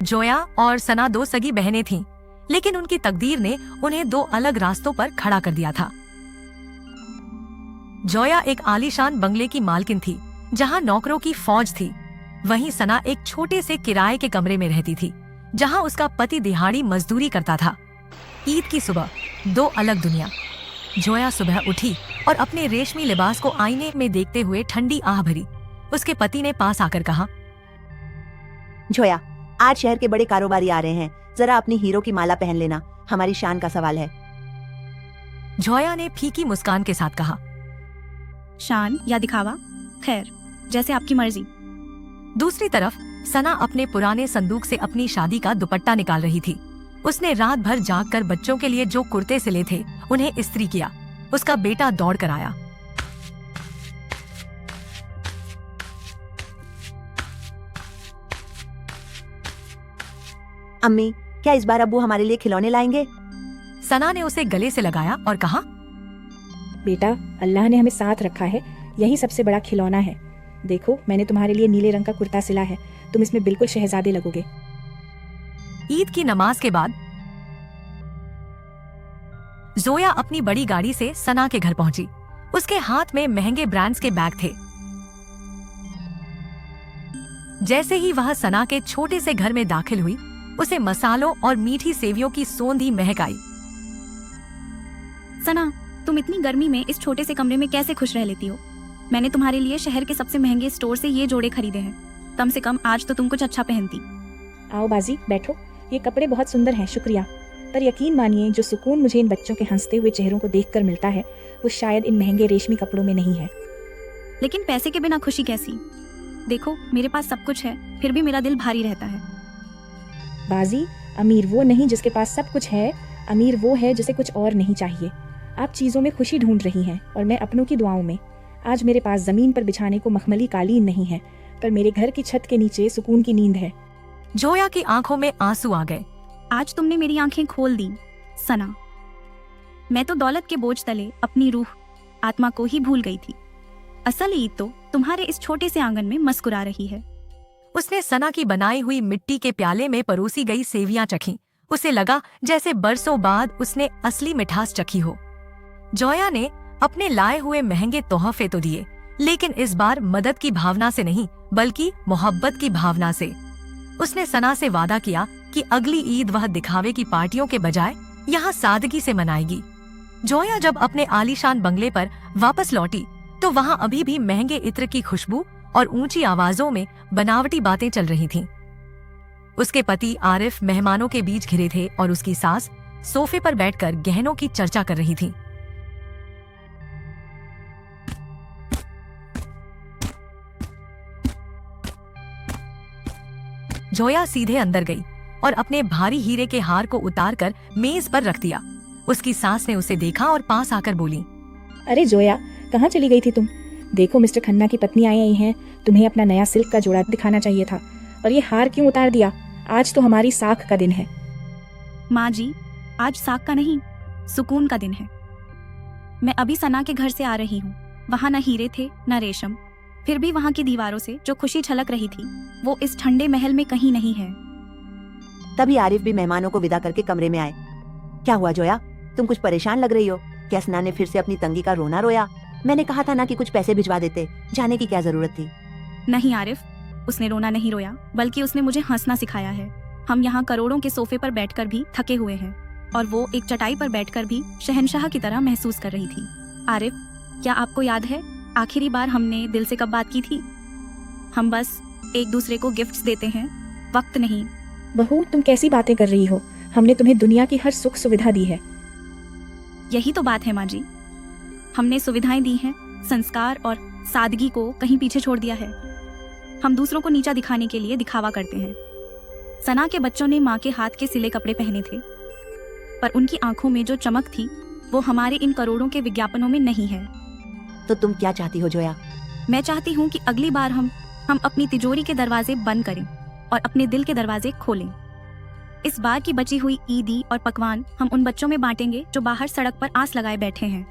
जोया और सना दो सगी बहनें थीं, लेकिन उनकी तकदीर ने उन्हें दो अलग रास्तों पर खड़ा कर दिया था। जोया एक आलीशान बंगले की मालकिन थी, जहां नौकरों की फौज थी। वहीं सना एक छोटे से किराए के कमरे में रहती थी, जहां उसका पति दिहाड़ी मजदूरी करता था। ईद की सुबह, दो अलग दुनिया। जोया सुबह उठी और अपने रेशमी लिबास को आईने में देखते हुए ठंडी आह भरी। उसके पति ने पास आकर कहा, जोया, आज शहर के बड़े कारोबारी आ रहे हैं, जरा अपनी हीरो की माला पहन लेना, हमारी शान का सवाल है। जोया ने फीकी मुस्कान के साथ कहा, शान या दिखावा, खैर जैसे आपकी मर्जी। दूसरी तरफ सना अपने पुराने संदूक से अपनी शादी का दुपट्टा निकाल रही थी। उसने रात भर जागकर बच्चों के लिए जो कुर्ते सिले थे उन्हें इस्त्री किया। उसका बेटा दौड़ कर आया। अम्मी, क्या इस बार अब्बू हमारे लिए खिलौने लाएंगे? सना ने उसे गले से लगाया और कहा, बेटा, अल्लाह ने हमें साथ रखा है, यही सबसे बड़ा खिलौना है। देखो, मैंने तुम्हारे लिए नीले रंग का कुर्ता सिला है, तुम इसमें बिल्कुल शहजादे लगोगे। ईद की नमाज के बाद जोया अपनी बड़ी गाड़ी से सना के घर पहुंची। उसके हाथ में महंगे ब्रांड्स के बैग थे। जैसे ही वह सना के छोटे से घर में दाखिल हुई, उसे मसालों और मीठी सेवियों की सौंधी महक आई। सना, तुम इतनी गर्मी में इस छोटे से कमरे में कैसे खुश रह लेती हो? मैंने तुम्हारे लिए शहर के सबसे महंगे स्टोर से ये जोड़े खरीदे हैं। कम से कम आज तो तुम कुछ अच्छा पहनती। आओ बाजी, बैठो। ये कपड़े बहुत सुंदर हैं, शुक्रिया। पर यकीन मानिए, जो सुकून मुझे इन बच्चों के हंसते हुए चेहरों को देखकर मिलता है, वो शायद इन महंगे रेशमी कपड़ों में नहीं है। लेकिन पैसे के बिना खुशी कैसी? देखो, मेरे पास सब कुछ है, फिर भी मेरा दिल भारी रहता है। बाजी, अमीर वो नहीं जिसके पास सब कुछ है, अमीर वो है जिसे कुछ और नहीं चाहिए। आप चीज़ों में खुशी ढूंढ रही हैं और मैं अपनों की दुआओं में। आज मेरे पास ज़मीन पर बिछाने को मखमली कालीन नहीं है, पर मेरे घर की छत के नीचे सुकून की नींद है। जोया की आंखों में आंसू आ गए। आज तुमने मेरी आंखें खोल दी, सना। मैं तो दौलत के बोझ तले अपनी रूह, आत्मा को ही भूल गई थी। असल ईद तो तुम्हारे इस छोटे से आंगन में मुस्कुरा रही है। उसने सना की बनाई हुई मिट्टी के प्याले में परोसी गई सेवियां चखीं। उसे लगा जैसे बरसों बाद उसने असली मिठास चखी हो। जोया ने अपने लाए हुए महंगे तोहफे तो दिए, लेकिन इस बार मदद की भावना से नहीं, बल्कि मोहब्बत की भावना से। उसने सना से वादा किया कि अगली ईद वह दिखावे की पार्टियों के बजाय यहाँ सादगी से मनाएगी। जोया जब अपने आलीशान बंगले पर वापस लौटी, तो वहाँ अभी भी महंगे इत्र की खुशबू और ऊंची आवाजों में बनावटी बातें चल रही थीं। उसके पति आरिफ मेहमानों के बीच घिरे थे और उसकी सास सोफे पर बैठकर गहनों की चर्चा कर रही थी। जोया सीधे अंदर गई और अपने भारी हीरे के हार को उतारकर मेज पर रख दिया। उसकी सास ने उसे देखा और पास आकर बोली, अरे जोया, कहाँ चली गई थी तुम? देखो, मिस्टर खन्ना की पत्नी आई हैं, तुम्हें अपना नया सिल्क का जोड़ा दिखाना चाहिए था। और ये हार क्यों उतार दिया? आज तो हमारी साख का दिन है। माँ जी, आज साख का नहीं, सुकून का दिन है। मैं अभी सना के घर से आ रही हूँ। वहाँ न हीरे थे न रेशम, फिर भी वहाँ की दीवारों से जो खुशी छलक रही थी, वो इस ठंडे महल में कहीं नहीं है। तभी आरिफ भी मेहमानों को विदा करके कमरे में आए। क्या हुआ जोया, तुम कुछ परेशान लग रही हो? क्या सना ने फिर से अपनी तंगी का रोना रोया? मैंने कहा था ना कि कुछ पैसे भिजवा देते, जाने की क्या जरूरत थी? नहीं आरिफ, उसने रोना नहीं रोया, बल्कि उसने मुझे हंसना सिखाया है। हम यहाँ करोड़ों के सोफे पर बैठकर भी थके हुए हैं, और वो एक चटाई पर बैठकर भी शहंशाह की तरह महसूस कर रही थी। आरिफ, क्या आपको याद है आखिरी बार हमने दिल से कब बात की थी? हम बस एक दूसरे को गिफ्ट्स देते हैं, वक्त नहीं। बहू, तुम कैसी बातें कर रही हो? हमने तुम्हें दुनिया की हर सुख सुविधा दी है। यही तो बात है माँ जी, हमने सुविधाएं दी हैं, संस्कार और सादगी को कहीं पीछे छोड़ दिया है। हम दूसरों को नीचा दिखाने के लिए दिखावा करते हैं। सना के बच्चों ने माँ के हाथ के सिले कपड़े पहने थे, पर उनकी आंखों में जो चमक थी वो हमारे इन करोड़ों के विज्ञापनों में नहीं है। तो तुम क्या चाहती हो जोया? मैं चाहती हूँ कि अगली बार हम अपनी तिजोरी के दरवाजे बंद करें और अपने दिल के दरवाजे खोलें। इस बार की बची हुई ईदी और पकवान हम उन बच्चों में बांटेंगे जो बाहर सड़क पर आस लगाए बैठे हैं।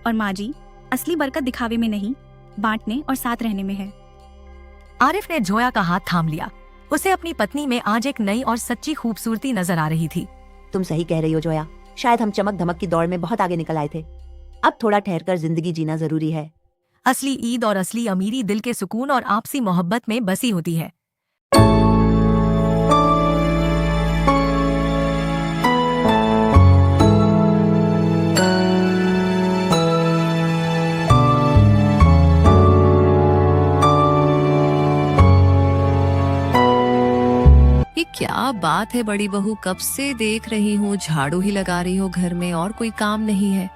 और माँ जी, असली बरकत दिखावे में नहीं, बांटने और साथ रहने में है। आरिफ ने जोया का हाथ थाम लिया। उसे अपनी पत्नी में आज एक नई और सच्ची खूबसूरती नजर आ रही थी। तुम सही कह रही हो जोया, शायद हम चमक धमक की दौड़ में बहुत आगे निकल आए थे। अब थोड़ा ठहरकर जिंदगी जीना जरूरी है। असली ईद और असली अमीरी दिल के सुकून और आपसी मोहब्बत में बसी होती है। ये क्या बात है बड़ी बहू, कब से देख रही हूँ झाड़ू ही लगा रही हो घर में और कोई काम नहीं है।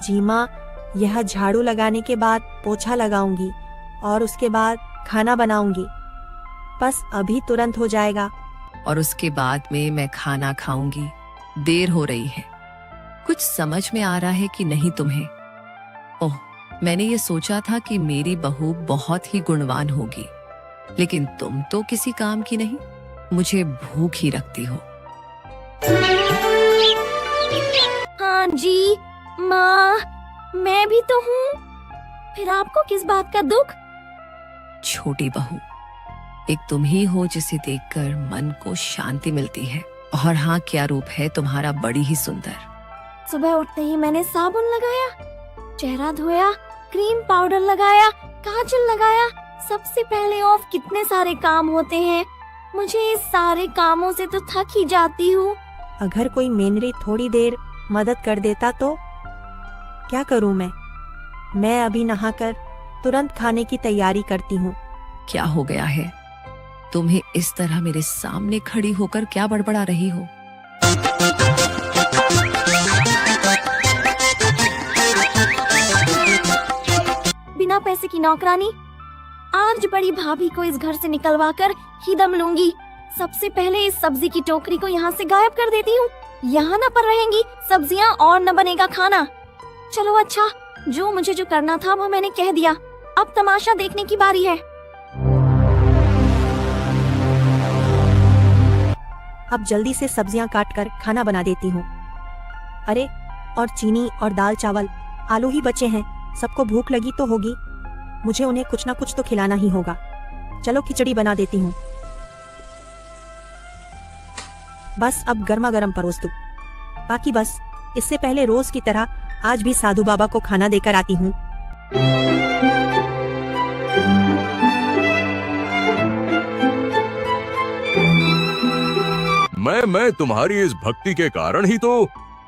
जी माँ, यह झाड़ू लगाने के बाद पोछा लगाऊंगी और उसके बाद खाना बनाऊंगी। बस अभी तुरंत हो जाएगा। और उसके बाद में मैं खाना खाऊंगी। देर हो रही है। कुछ समझ में आ रहा है कि नहीं तुम्हें? ओह, मैंने ये सोचा था कि मेरी बहू बहुत ही गुणवान होगी, लेकिन तुम तो किसी काम की नहीं। मुझे भूख ही रखती हो। हाँ जी माँ, मैं भी तो हूँ। फिर आपको किस बात का दुख? छोटी बहू, एक तुम ही हो जिसे देखकर मन को शांति मिलती है। और हाँ, क्या रूप है तुम्हारा, बड़ी ही सुंदर। सुबह उठते ही मैंने साबुन लगाया, चेहरा धोया, क्रीम पाउडर लगाया, काजल लगाया। सबसे पहले ऑफ कितने सारे काम होते हैं। मुझे इस सारे कामों से तो थक ही जाती हूँ। अगर कोई मेनरी थोड़ी देर मदद कर देता तो क्या करूँ मैं? मैं अभी नहाकर तुरंत खाने की तैयारी करती हूँ। क्या हो गया है तुम्हें? इस तरह मेरे सामने खड़ी होकर क्या बड़बड़ा रही हो? बिना पैसे की नौकरानी, आज बड़ी भाभी को इस घर से निकलवा कर ही दम लूंगी। सबसे पहले इस सब्जी की टोकरी को यहाँ से गायब कर देती हूँ। यहाँ न पर रहेंगी सब्जियाँ और न बनेगा खाना। चलो अच्छा, जो मुझे जो करना था वो मैंने कह दिया। अब तमाशा देखने की बारी है। अब जल्दी से सब्जियां काटकर खाना बना देती हूँ। अरे, और चीनी और दाल चावल आलू ही बचे हैं। सबको भूख लगी तो होगी, मुझे उन्हें कुछ ना कुछ तो खिलाना ही होगा। चलो खिचड़ी बना देती हूँ। बस अब गर्मा गर्म परोस दूं। बाकी बस इससे पहले रोज की तरह आज भी साधु बाबा को खाना देकर आती हूँ। मैं तुम्हारी इस भक्ति के कारण ही तो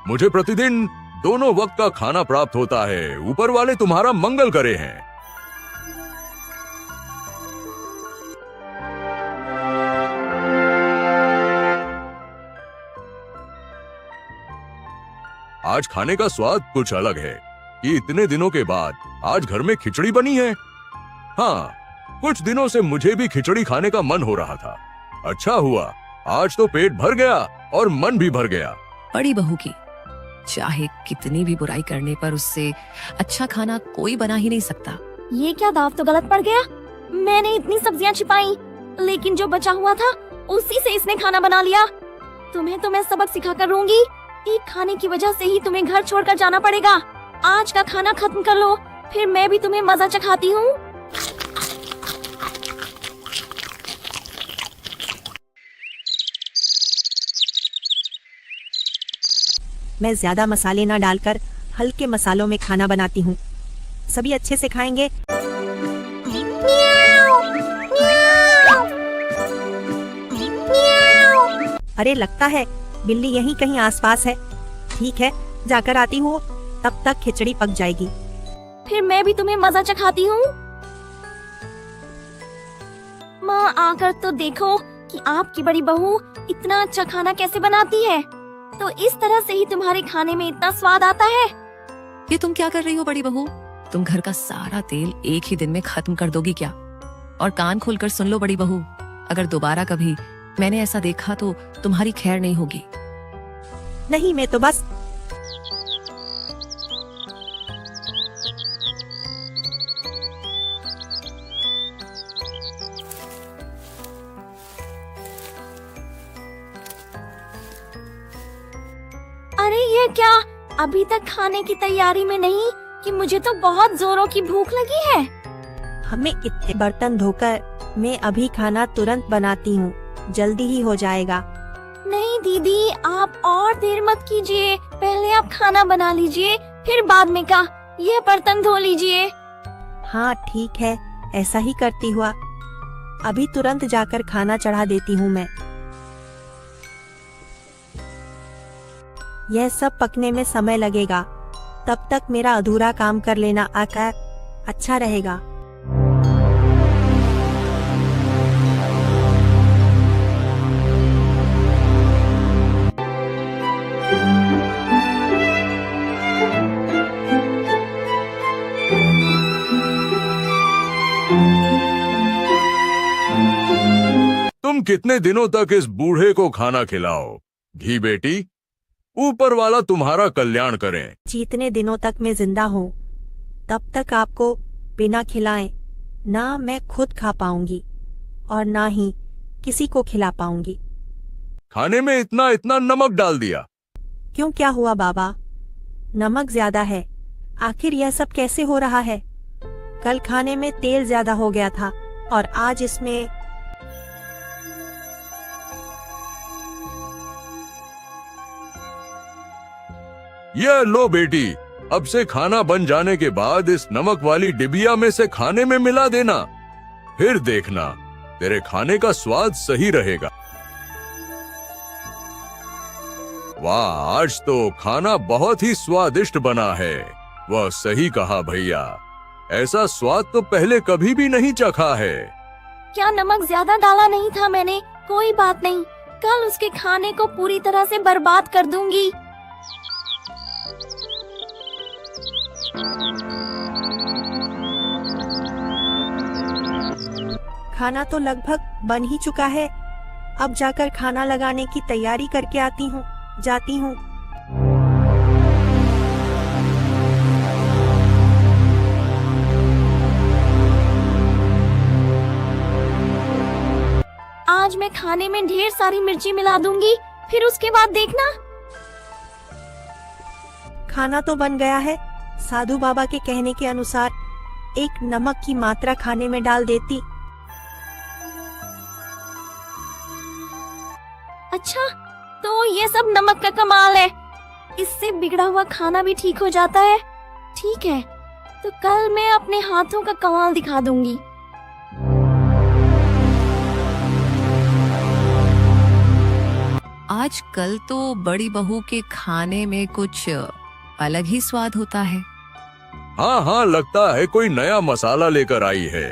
मुझे प्रतिदिन दोनों वक्त का खाना प्राप्त होता है। ऊपर वाले तुम्हारा मंगल करे हैं। आज खाने का स्वाद कुछ अलग है कि इतने दिनों के बाद आज घर में खिचड़ी बनी है। हाँ, कुछ दिनों से मुझे भी खिचड़ी खाने का मन हो रहा था। अच्छा हुआ, आज तो पेट भर गया और मन भी भर गया। बड़ी बहू की चाहे कितनी भी बुराई करने पर उससे अच्छा खाना कोई बना ही नहीं सकता। ये क्या दाव तो गलत पड़ गया। मैंने इतनी सब्जियां छिपाई, लेकिन जो बचा हुआ था उसी से इसने खाना बना लिया। तुम्हें तो मैं सबक सिखा कर रहूंगी। एक खाने की वजह से ही तुम्हें घर छोड़कर जाना पड़ेगा। आज का खाना खत्म कर लो, फिर मैं भी तुम्हें मजा चखाती हूँ। मैं ज्यादा मसाले ना डालकर हल्के मसालों में खाना बनाती हूँ। सभी अच्छे से खाएंगे। अरे, लगता है बिल्ली यहीं कहीं आसपास है। ठीक है, जाकर आती हूँ, तब तक खिचड़ी पक जाएगी। फिर मैं भी तुम्हें मजा चखाती हूँ। माँ, आकर तो देखो कि आपकी बड़ी बहू इतना अच्छा खाना कैसे बनाती है। तो इस तरह से ही तुम्हारे खाने में इतना स्वाद आता है। ये तुम क्या कर रही हो बड़ी बहू? तुम घर का सारा तेल एक ही दिन में खत्म कर दोगी क्या? और कान खोलकर सुन लो बड़ी बहू, अगर दोबारा कभी मैंने ऐसा देखा तो तुम्हारी खैर नहीं होगी। नहीं, मैं तो बस अरे ये क्या, अभी तक खाने की तैयारी में नहीं, कि मुझे तो बहुत जोरों की भूख लगी है। हमें इतने बर्तन धोकर मैं अभी खाना तुरंत बनाती हूँ, जल्दी ही हो जाएगा। नहीं दीदी, आप और देर मत कीजिए, पहले आप खाना बना लीजिए, फिर बाद में का ये बर्तन धो लीजिए। हाँ ठीक है, ऐसा ही करती हुआ। अभी तुरंत जाकर खाना चढ़ा देती हूँ मैं। यह सब पकने में समय लगेगा, तब तक मेरा अधूरा काम कर लेना आकर अच्छा रहेगा। तुम कितने दिनों तक इस बूढ़े को खाना खिलाओ? घी बेटी, ऊपर वाला तुम्हारा कल्याण करें। जितने दिनों तक मैं जिंदा हूँ, तब तक आपको बिना खिलाए ना मैं खुद खा पाऊंगी और ना ही किसी को खिला पाऊंगी। खाने में इतना इतना नमक डाल दिया। क्यों, क्या हुआ बाबा? नमक ज्यादा है। आखिर यह सब कैसे हो रहा है? कल खाने में तेल ज्यादा हो गया था और आज इसमें। यह लो बेटी, अब से खाना बन जाने के बाद इस नमक वाली डिबिया में से खाने में मिला देना, फिर देखना तेरे खाने का स्वाद सही रहेगा। वाह, आज तो खाना बहुत ही स्वादिष्ट बना है। वह सही कहा भैया, ऐसा स्वाद तो पहले कभी भी नहीं चखा है। क्या नमक ज्यादा डाला नहीं था मैंने? कोई बात नहीं, कल उसके खाने को पूरी तरह से बर्बाद कर दूंगी। खाना तो लगभग बन ही चुका है। अब जाकर खाना लगाने की तैयारी करके आती हूँ, जाती हूँ। आज मैं खाने में ढेर सारी मिर्ची मिला दूंगी, फिर उसके बाद देखना। खाना तो बन गया है। साधु बाबा के कहने के अनुसार एक नमक की मात्रा खाने में डाल देती। अच्छा, तो ये सब नमक का कमाल है। इससे बिगड़ा हुआ खाना भी ठीक हो जाता है। ठीक है, तो कल मैं अपने हाथों का कमाल दिखा दूंगी। आजकल तो बड़ी बहू के खाने में कुछ अलग ही स्वाद होता है। हाँ हाँ, लगता है कोई नया मसाला लेकर आई है।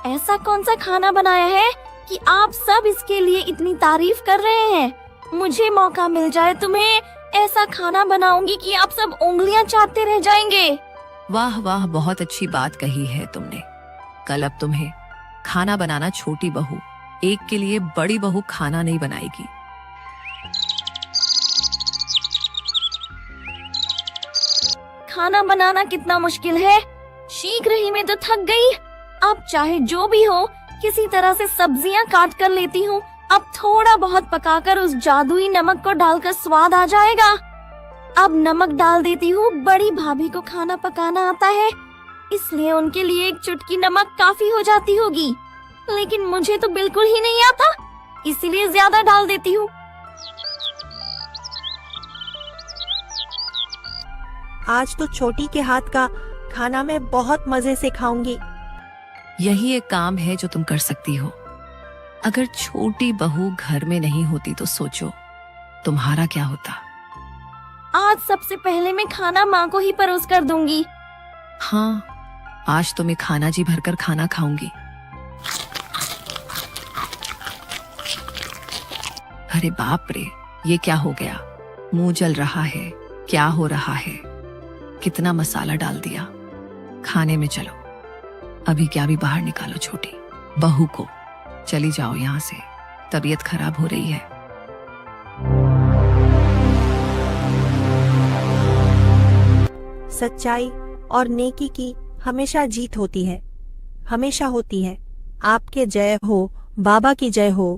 ऐसा कौन सा खाना बनाया है कि आप सब इसके लिए इतनी तारीफ कर रहे हैं? मुझे मौका मिल जाए तुम्हें ऐसा खाना बनाऊंगी कि आप सब उंगलियां चाटते रह जाएंगे। वाह वाह, बहुत अच्छी बात कही है तुमने। कल अब तुम्हें खाना बनाना छोटी बहू एक के लिए बड़ी बहू खाना नहीं बनाएगी। खाना बनाना कितना मुश्किल है, शीघ्र ही मैं तो थक गई। अब चाहे जो भी हो, किसी तरह से सब्जियां काट कर लेती हूँ। अब थोड़ा बहुत पकाकर उस जादुई नमक को डालकर स्वाद आ जाएगा। अब नमक डाल देती हूँ। बड़ी भाभी को खाना पकाना आता है, इसलिए उनके लिए एक चुटकी नमक काफी हो जाती होगी, लेकिन मुझे तो बिल्कुल ही नहीं आता, इसीलिए ज्यादा डाल देती हूँ। आज तो छोटी के हाथ का खाना मैं बहुत मजे से खाऊंगी। यही एक काम है जो तुम कर सकती हो। अगर छोटी बहू घर में नहीं होती तो सोचो तुम्हारा क्या होता। आज सबसे पहले मैं खाना माँ को ही परोस कर दूंगी। हाँ, आज तो मैं खाना जी भरकर खाना खाऊंगी। अरे बाप रे, ये क्या हो गया? मुंह जल रहा है। क्या हो रहा है? कितना मसाला डाल दिया खाने में। चलो अभी क्या भी बाहर निकालो छोटी बहू को। चली जाओ यहाँ से, तबीयत खराब हो रही है। सच्चाई और नेकी की हमेशा जीत होती है, हमेशा होती है। आपके जय हो, बाबा की जय हो।